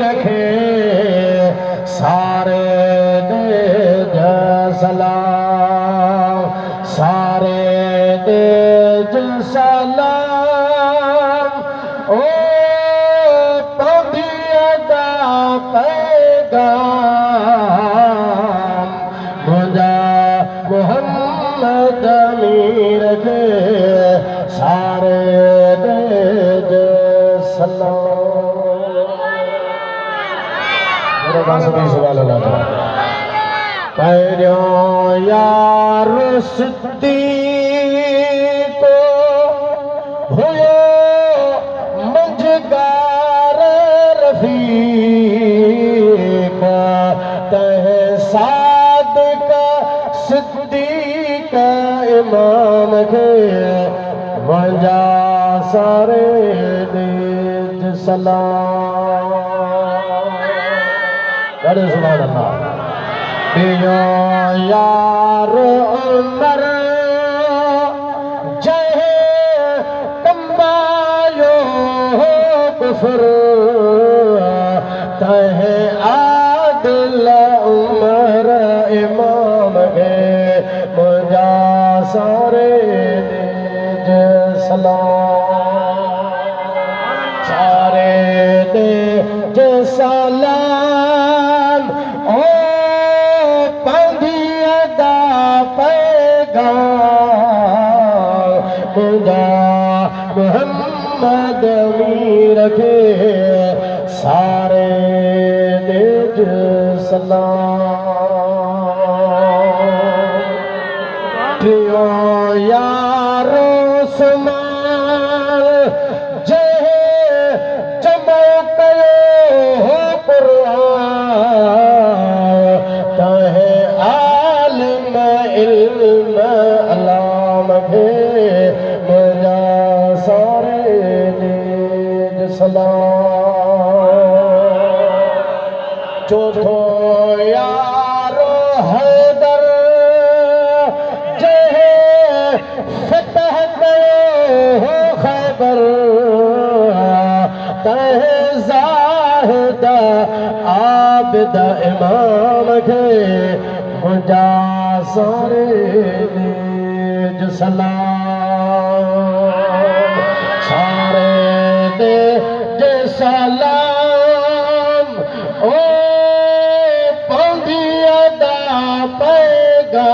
रखे सारे दे सलाम सारे दे सलाम ओ पौधिया दा पैगाम मुझा मोहम्मद अमीर के सारे दे सलाम पैरियों यार सिद्दीक़ हुयो मंझगार रफ़ीक़ तह सादिक़ सिद्दीक़ इमाम के वंजा सारे दे सलाम सुभान अल्लाह पियो यार उमर जहे कंबायो कुफर तहे आदिल उमर इमाम गे मुझा सारे दे सलाम सारे दे सलाम ओ पंधिया दा पैगाम खुदा मोहम्मद अमीर के सारे दे सलाम प्रियो यारो सुमाल जय जमो कयो तहे आलिम इल्म अलाम के मुझा सारे दे सलाम चौथो यारो हैदर जहे फतह कयो खैबर तहे ज़ाहिद आबिद इमाम के मुझा सारे दे सलाम सारे दे सलाम